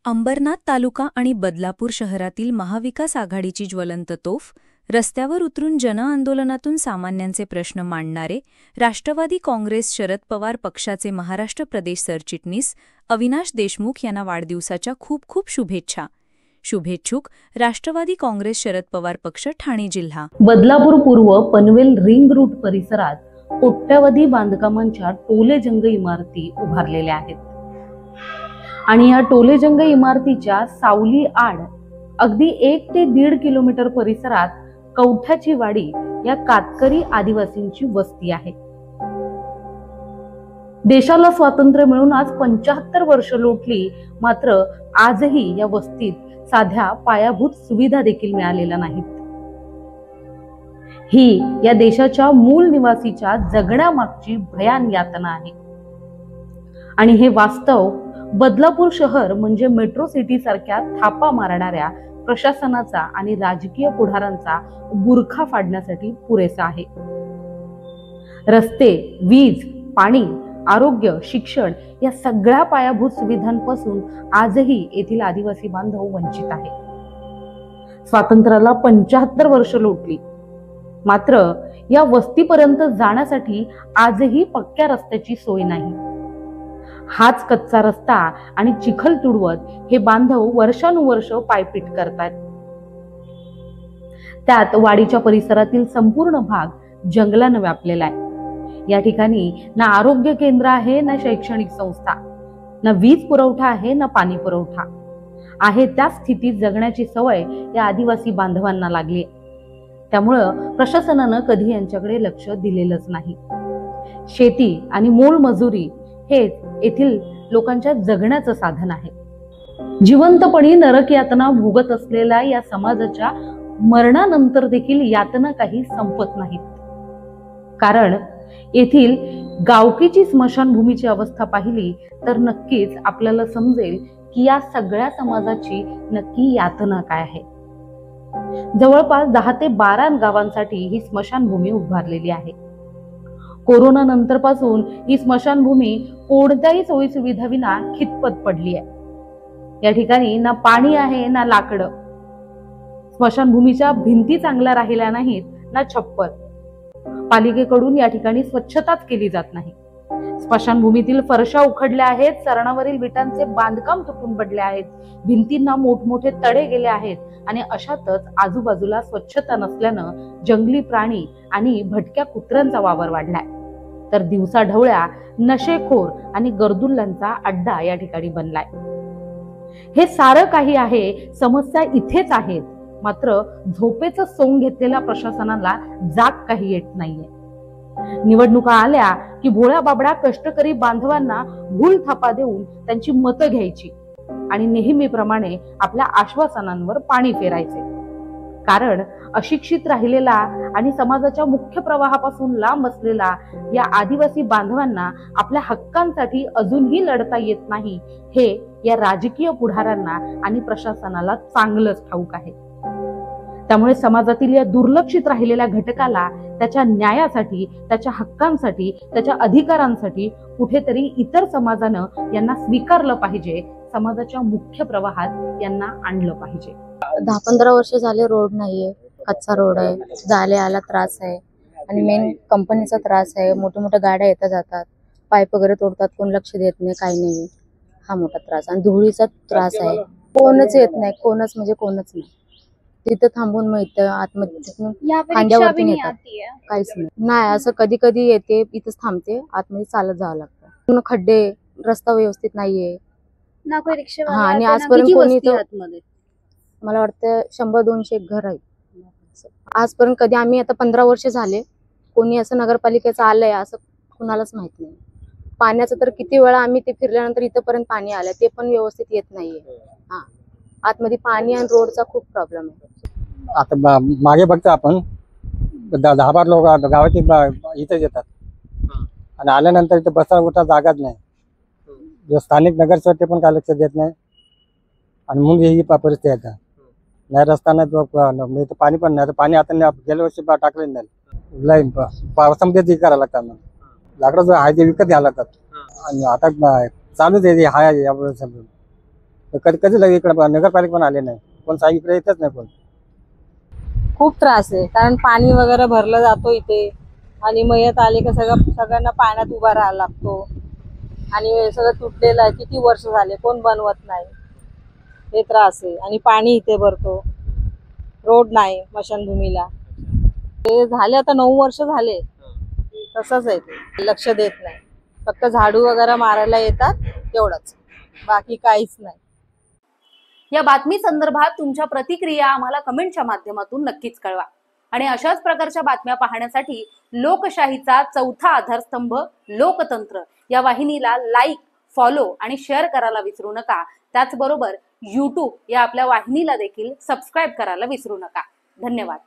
अंबरनाथ तालुका आणि बदलापूर शहरातील महाविकास आघाडीची ज्वलंत तोफ, रस्त्यावर उतरून जनआंदोलनातून सामान्यांचे प्रश्न मांडणारे राष्ट्रवादी काँग्रेस शरद पवार पक्षाचे महाराष्ट्र प्रदेश सरचिटणीस अविनाश देशमुख यांना वाढदिवसाच्या खूप खूप शुभेच्छा. शुभेच्छुक राष्ट्रवादी काँग्रेस शरद पवार पक्ष ठाणे जिल्हा. बदलापूर पूर्व पनवेल रिंग रूट परिसरात कोट्यवधी बांधकामांच्या टोलेजंग इमारती उभारलेल्या आहेत आणि या टोलेजंग इमारतीच्या सावली आड अगदी 1 ते 1.5 किलोमीटर परिसरात कवठाची वाडी या कातकरी आदिवासींची वस्ती आहे. देशाला स्वातंत्र्य मिळून आज 75 वर्ष लोटली, मात्र आजही या वस्तीत साध्या पायाभूत सुविधा देखील मिळालेल्या नाहीत. ही या देशाच्या मूळ निवासीच्या जगण्यामागची भयान यातना आहे आणि हे वास्तव बदलापूर शहर म्हणजे मेट्रो सिटी सारख्या थापा मारणाऱ्या प्रशासनाचा आणि राजकीय पुढारांचा बुरखा फाडण्यासाठी पुरेसा आहे. रस्ते, वीज, पाणी, आरोग्य, शिक्षण या सगळ्या पायाभूत सुविधांपासून आजही येथील आदिवासी बांधव वंचित आहे. स्वातंत्र्याला 75 वर्ष लोटली, मात्र या वस्तीपर्यंत जाण्यासाठी आजही पक्क्या रस्त्याची सोय नाही. हाच कच्चा रस्ता आणि चिखल तुडवत हे बांधव वर्षानुवर्ष पायपीट करतात. त्यात वाडीच्या परिसरातील संपूर्ण भाग जंगलानं व्यापलेला आहे. या ठिकाणी ना आरोग्य केंद्र आहे, ना शैक्षणिक संस्था, ना वीज पुरवठा आहे, ना पाणी पुरवठा आहे. त्या स्थितीत जगण्याची सवय या आदिवासी बांधवांना लागली. त्यामुळं प्रशासनानं कधी यांच्याकडे लक्ष दिलेलंच नाही. शेती आणि मोल मजुरी हेच येथील लोकांच्या जगण्याचं साधन आहे. जिवंतपणी नरक यातना भोगत असलेल्या या समाजाच्या मरणानंतर देखील यातना काही संपत नाहीत. कारण येथील गावकीची स्मशानभूमीची अवस्था पाहिली तर नक्कीच आपल्याला समजेल की या सगळ्या समाजाची नक्की यातना काय आहे. जवळपास 10 ते 12 गावांसाठी ही स्मशानभूमी उभारलेली आहे. कोरोना नंतर पासून ही स्मशानभूमी कोणत्याही सोयी सुविधा विना खितपत पडली आहे. या ठिकाणी ना पाणी आहे, ना लाकडं. स्मशानभूमीच्या भिंती चांगल्या राहिल्या नाहीत, ना छप्पर. पालिकेकडून या ठिकाणी स्वच्छताच केली जात नाही. स्मशानभूमीतील फरशा उखडल्या आहेत, सरणावरील विटांचे बांधकाम तुटून पडले आहेत, भिंतींना मोठमोठे तडे गेले आहेत आणि अशातच आजूबाजूला स्वच्छता नसल्यानं जंगली प्राणी आणि भटक्या कुत्र्यांचा वावर वाढलाय. तर दिवसा ढवळ्या, नशेखोर आणि गरदुल्ल्यांचा अड्डा या ठिकाणी बनलाय. हे सारं काही आहे, समस्या इथेच आहेत, मात्र झोपेचं सोंग घेतलेल्या प्रशासनाला जाग काही येत नाहीये. निवडणुका आल्या की भोळ्या बाबड्या कष्टकरी बांधवांना भूल थापा देऊन त्यांची मतं घ्यायची आणि नेहमीप्रमाणे आपल्या आश्वासनांवर पाणी फेरायचे. कारण अशिक्षित राहिलेला आणि समाजाच्या मुख्य प्रवाहापासून लांब असलेला या आदिवासी बांधवांना आपल्या हक्कांसाठी अजूनही लढता येत नाही, हे या राजकीय पुढाऱ्यांना आणि प्रशासनाला चांगलंच ठाऊक आहे. त्यामुळे समाजातील या दुर्लक्षित राहिलेल्या घटकाला त्याच्या न्यायासाठी, त्याच्या हक्कांसाठी, त्याच्या अधिकारांसाठी कुठेतरी इतर समाजानं यांना स्वीकारलं पाहिजे, समाजाच्या मुख्य प्रवाहात यांना आणलं पाहिजे. 10-15 वर्ष झाले रोड नाहीये, कच्चा रोड आहे, जायला यायला त्रास आहे आणि मेन कंपनीचा त्रास आहे. मोठ्या मोठ्या गाड्या येतात जातात, पाईप वगैरे तोडतात, कोण लक्ष देत नाही, काही नाही. हा मोठा त्रास आणि धुळीचा त्रास आहे. कोणच येत नाही, कोणच म्हणजे कोणच नाही. तिथं थांबून मग इथं आतमध्ये खांद्यावरती येतात, काहीच नाही. असं कधी कधी येते, इथंच थांबते, आतमध्ये चालत जावं लागतं. पूर्ण खड्डे, रस्ता व्यवस्थित नाहीये ना कोई रिक्षा. हा, आणि आजपर्यंत कोणी मला वाटतं 100-200 घर आहेत आजपर्यंत. कधी आम्ही आता 15 वर्ष झाले कोणी असं नगरपालिकेचं आलंय असं कुणालाच माहित नाही. पाण्याचं तर किती वेळा आम्ही ते फिरल्यानंतर इथपर्यंत पाणी आलंय, ते पण व्यवस्थित येत नाहीये. हा, आतमध्ये पाणी आणि रोडचा खूप प्रॉब्लेम आहे. आता मागे बघतो आपण 10-12 लोक गावाची इथेच येतात आणि आल्यानंतर इथे बसा उठा जागाच नाही. जो स्थानिक नगरसेवक ते पण काय लक्ष देत नाही आणि मग ही परिस्थिती आहे. नाही रस्ता नाही, पाणी पण नाही. पाणी आता गेल्या वर्षी टाकले नाही. पावसामध्ये ते करायला लागतात. लाकडं जो आहे ते विकत घ्यायला लागतात आणि आता चालूच आहे. तर कधी कधी लगे इकडे नगरपालिका पण आले नाही, कोण साहेब इकडे येतच नाही कोण. खूप त्रास आहे, कारण पाणी वगैरे भरलं जातो इथे आणि मयत आले का सगळ्यांना पाण्यात उभा राहायला लागतो आणि सगळं तुटलेलं आहे. किती वर्ष झाले कोण बनवत नाही, हे त्रास आहे. आणि पाणी इथे भरतो, रोड नाही स्मशानभूमीला. ते झाले आता 9 वर्ष झाले, तसंच आहे ते. लक्ष देत नाही, फक्त झाडू वगैरे मारायला येतात तेवढंच, बाकी काहीच नाही. या बातमी संदर्भात तुमच्या प्रतिक्रिया आम्हाला कमेंटच्या माध्यमातून नक्कीच कळवा. आणि अशाच प्रकारच्या बातम्या पाहण्यासाठी लोकशाहीचा चौथा आधारस्तंभ लोकतंत्र या वाहिनीला लाईक, फॉलो आणि शेअर करायला विसरू नका. त्याचबरोबर YouTube या आपल्या वाहिनीला देखील सबस्क्राईब करायला विसरू नका. धन्यवाद.